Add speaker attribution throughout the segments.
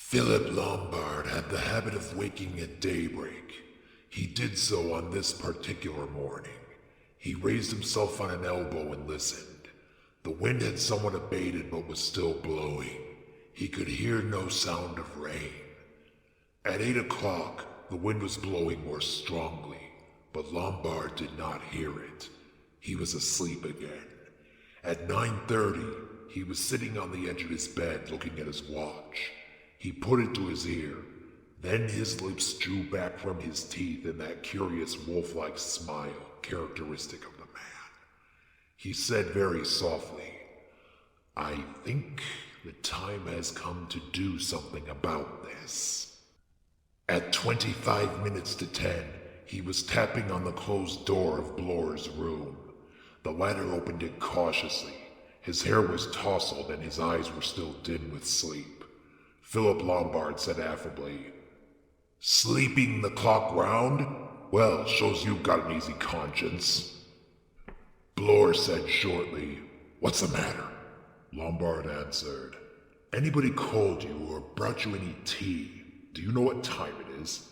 Speaker 1: Philip Lombard had the habit of waking at daybreak. He did so on this particular morning. He raised himself on an elbow and listened. The wind had somewhat abated but was still blowing. He could hear no sound of rain. At 8 o'clock, the wind was blowing more strongly, but Lombard did not hear it. He was asleep again. At 9:30, he was sitting on the edge of his bed looking at his watch. He put it to his ear. Then his lips drew back from his teeth in that curious wolf-like smile characteristic of the man. He said very softly, "I think the time has come to do something about this." At 25 minutes to 10, he was tapping on the closed door of Blor's room. The latter opened it cautiously. His hair was tousled and his eyes were still dim with sleep. Philip Lombard said affably, "Sleeping the clock round? Well, shows you've got an easy conscience." Blor said shortly, "What's the matter?" Lombard answered, "Anybody called you or brought you any tea? Do you know what time it is?"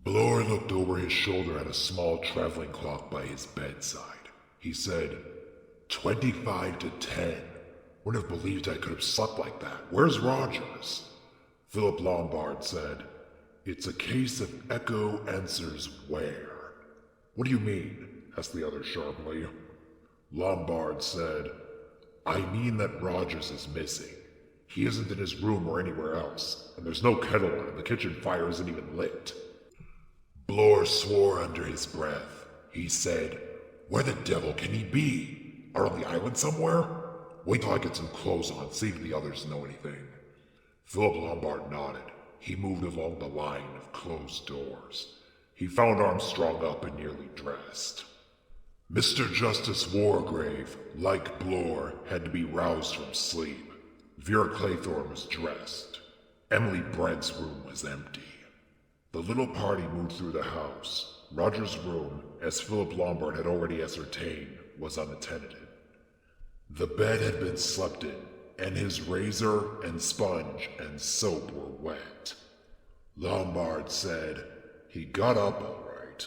Speaker 1: Blor looked over his shoulder at a small traveling clock by his bedside. He said, 25 to 10. Wouldn't have believed I could have slept like that. Where's Rogers? Philip Lombard said, "It's a case of echo answers where." "What do you mean?" asked the other sharply. Lombard said, "I mean that Rogers is missing. He isn't in his room or anywhere else, and there's no kettle on and the kitchen fire isn't even lit." Blor swore under his breath. He said, "Where the devil can he be? Out on the island somewhere? Wait till I get some clothes on, see if the others know anything." Philip Lombard nodded. He moved along the line of closed doors. He found Armstrong up and nearly dressed. Mr. Justice Wargrave, like Blor, had to be roused from sleep. Vera Claythorne was dressed. Emily Brent's room was empty. The little party moved through the house. Roger's room, as Philip Lombard had already ascertained, was unattended. The bed had been slept in, and his razor and sponge and soap were wet. Lombard said, "He got up all right."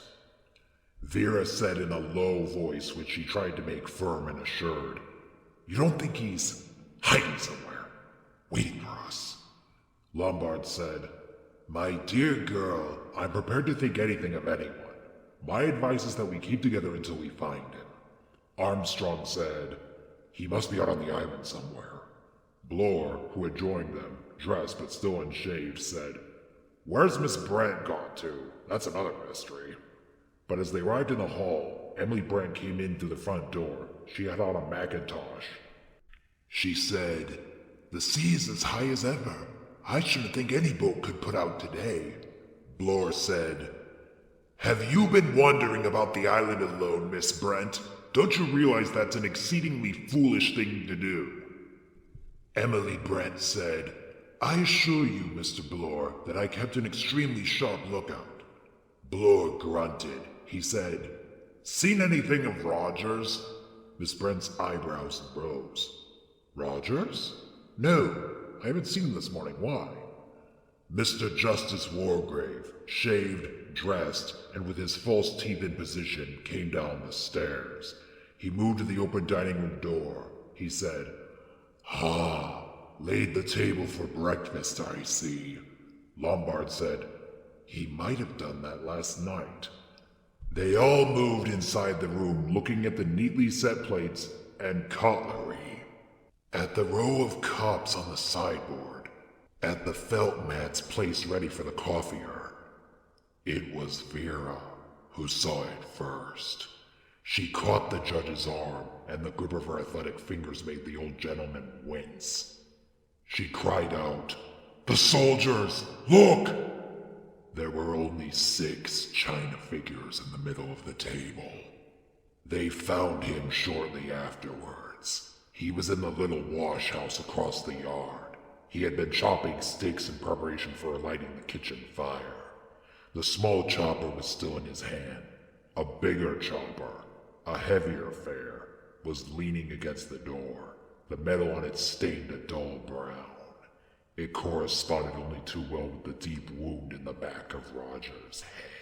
Speaker 1: Vera said in a low voice which she tried to make firm and assured, "You don't think he's hiding somewhere, waiting for us?" Lombard said, "My dear girl, I'm prepared to think anything of anyone. My advice is that we keep together until we find him." Armstrong said, "He must be out on the island somewhere." Blor, who had joined them, dressed but still unshaved, said, "Where's Miss Brent gone to? That's another mystery." But as they arrived in the hall, Emily Brent came in through the front door. She had on a mackintosh. She said, "The sea is as high as ever. I shouldn't think any boat could put out today." Blor said, "Have you been wandering about the island alone, Miss Brent? Don't you realize that's an exceedingly foolish thing to do?" Emily Brent said, "I assure you, Mr. Blor, that I kept an extremely sharp lookout." Blor grunted. He said, "Seen anything of Rogers?" Miss Brent's eyebrows rose. "Rogers? No, I haven't seen him this morning. Why?" Mr. Justice Wargrave, shaved, dressed, and with his false teeth in position, came down the stairs. He moved to the open dining room door. He said, "Laid the table for breakfast, I see." Lombard said, "He might have done that last night." They all moved inside the room, looking at the neatly set plates and cutlery, at the row of cups on the sideboard, at the felt mats placed ready for the coffee urn. It was Vera who saw it first. She caught the judge's arm, and the grip of her athletic fingers made the old gentleman wince. She cried out, "The soldiers! Look!" There were only 6 china figures in the middle of the table. They found him shortly afterwards. He was in the little wash house across the yard. He had been chopping sticks in preparation for lighting the kitchen fire. The small chopper was still in his hand. A bigger chopper, a heavier affair, was leaning against the door. The metal on it stained a dull brown. It corresponded only too well with the deep wound in the back of Roger's head.